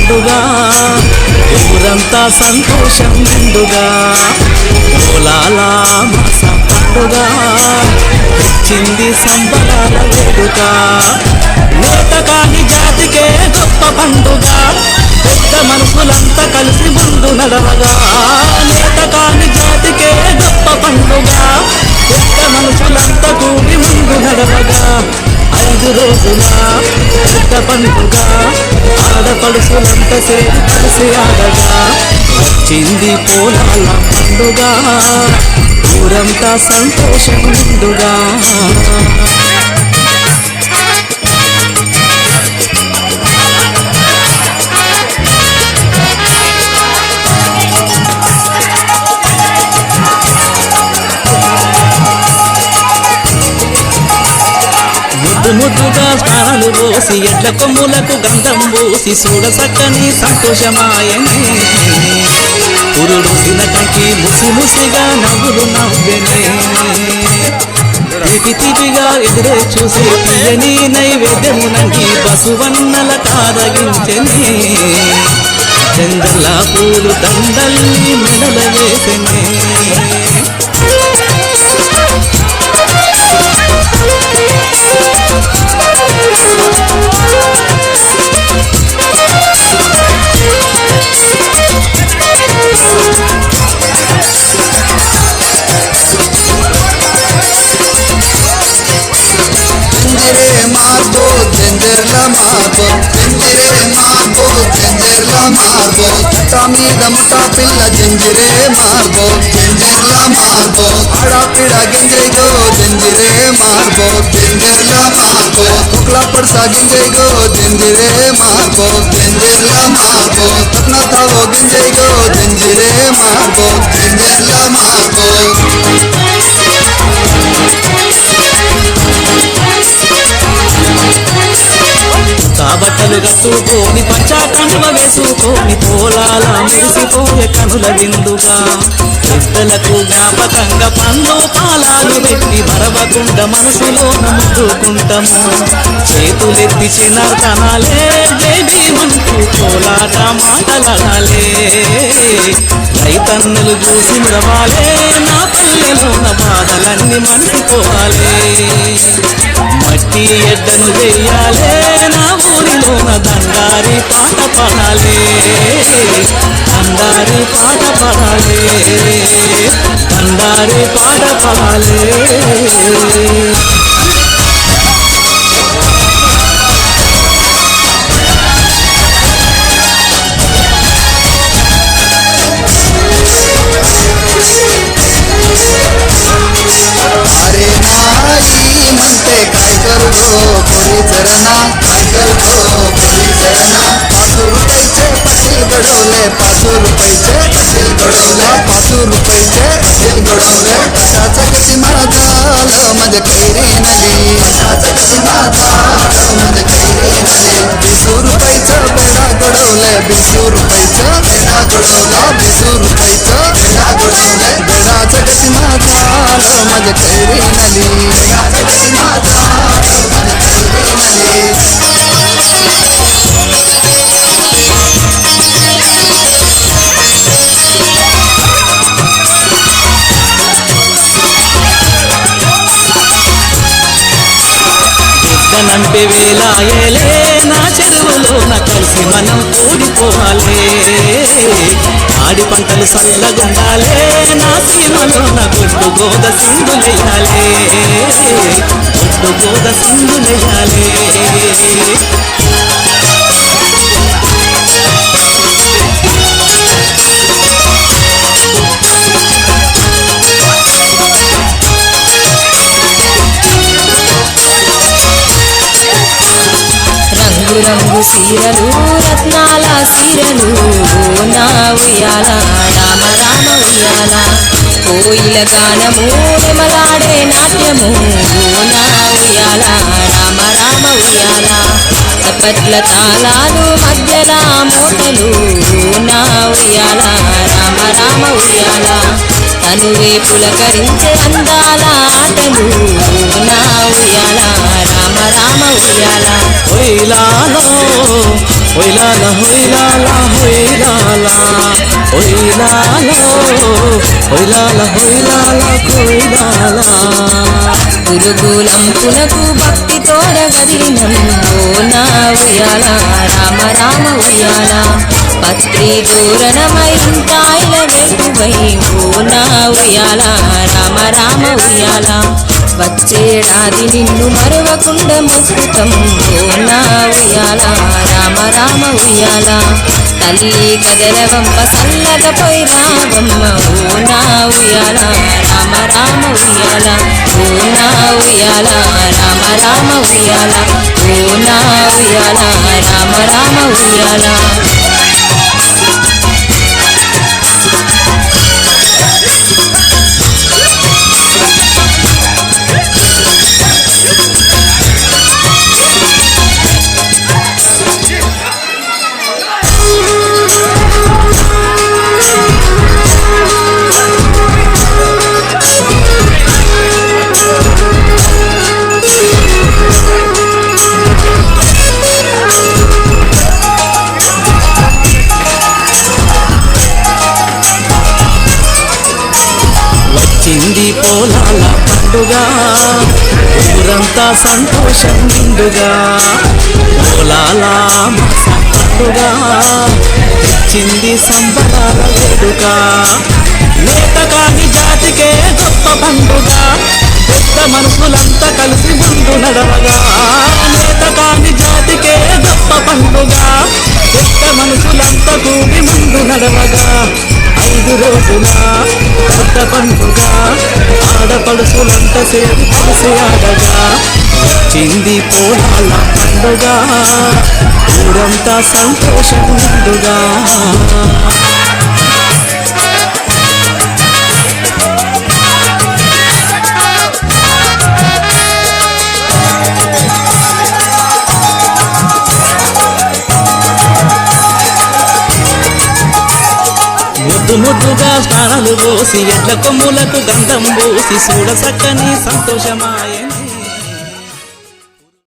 పండుగ ఊరంతా సంతోషం నిండుగా మూలాల మాస పండుగ వచ్చింది సంబరాల వేడుక నేత కాని జాతికే గొప్ప పండుగ పెద్ద మనుషులంతా కలిసి ముందు నడవగా నేత కాని జాతికే గొప్ప పండుగ పెద్ద మనుషులంతా కూడి ముందు నడవగా 5 రోజుల పెద్ద పండుగ ఆడపడుచులంతా సేరి కలిసి ఆడగా వచ్చింది పోలాల పండుగ ఊరంతా సంతోషం నిండుగా ముద్దుగా స్నానాలు పోసి ఎడ్ల కొమ్ములకు గంధం పూసి చూడ చక్కని సంతోషమాయనే పురుడు తినకంకి ముసిముసిగా నవ్వులు నవ్వెనే తీపిగా ఎదురే చూసి తీయని నైవేద్యమునంగి బసువన్నల కారగించెనే చంద్రల పూలు దండల్ని మెడల వేసెనే మీద ముఠా పిల్ల జంజిరే మార్బో జంజర్లా మార్బో ఆడాపిడ గింజైగో జంజిరే మార్బో జంజర్లా మార్బో కుక్లా పడసా గింజైగో జంజిరే మార్బో జంజర్లా మార్బో తప్నా తావో గింజైగో జంజిరే మార్బో జంజర్లా మార్బో బట్టలు కట్టుకొని పంచాకండువ వేసుకొని పోలాల మెరిసిపోయే కనుల విందుగా పెద్దలకు జ్ఞాపకంగా పండ్లు పాలాలు పెట్టి మరవకుండా మనసులో నమ్ముకుంటాము చేతులెత్తి చిన్నతనాలే దేవీమంటూ కోలాట మాటలాడాలే రైతన్నులు చూసి మురవాలే నా పల్లెలోన బాధలన్నీ మర్చిపోవాలే మట్టి ఎడ్డను చెయ్యాలే నా ఊరిలోన దండారి పాట పాడాలే దండారి పాట పాడాలే దండారి పాట పాడాలే ₹5 जगति मादाल मज कैरे नली ₹20 बेड़ा गडवले बेड़ा जगति मादाल मज कैरे नली నంపే వేలాయలే నా చెరువులోన కలిసి మనం కూడిపోవాలే ఆడి పంటలు సల్లగుండాలే నా సీమలోన గొడ్డు గోద సింధులెయ్యాలే గొడ్డు గోద సింధులెయ్యాలే రంగు సీరలు రత్నాల సీరలు నా ఉయ్యాల రామ రామ ఉయ్యాల కోయిల గానము నెమలాడే నాట్యము నా ఉయ్యాల రామ రామ ఉయ్యాల తపట్ల తాళాలు మధ్యల మోటలు నా ఉయ్యాల రామ రామ ఉయ్యాల తనువే పులకరించే అందాల ఆటలు నా ఉయ్యాల రామ రామ ఉయ్యాల హొయ్లాలో హొయ్లాల హొయ్లాల హొయ్లాల హొయ్లాలో హొయ్లాల హొయ్లాల హొయ్లాల గురుగులంపునకు భక్తి తోడ గదిలినం ఓ నా ఉయ్యాల రామ రామ ఉయ్యాల పత్రి దూరణమై ఇంటాయిల వెలువై ఓ నా ఉయ్యాల రామ రామ ఉయ్యాల వచ్చేడాది నిన్ను మరవకుండ మొక్కుతం ఓ నా ఉయ్యాల రామ రామ ఉయ్యాల తల్లి కదలవమ్మ సల్లగ పోయి రావమ్మ ఓ నా ఉయ్యాల రామ రామ ఉయ్యాల ఓ నా ఉయ్యాల రామ రామ ఉయ్యాల ఓ నా ఉయ్యాల రామ రామ ఉయ్యాల వచ్చింది పొలాల పండుగ ఊరంతా సంతోషం నిండుగా పొలాల మాస పండుగ తెచ్చింది సంబరాల వేడుక నేత కాని జాతికే గొప్ప పండుగ పెద్ద మనుషులంతా కలిసి ముందు నడవగా నేత కాని జాతికే గొప్ప పండుగ పెద్ద మనుషులంతా కూడి ముందు నడవగా 5 రోజుల పెద్ద పండుగ ఆడపడుచులంతా సేరి కలిసి ఆడగా వచ్చింది పొలాల పండుగ ఊరంతా సంతోషం నిండుగా ముద్దు ముద్దుగా స్నానాలు పోసి ఎడ్ల కొమ్ములకు గంధం పోసి చూడ చక్కని సంతోషమాయ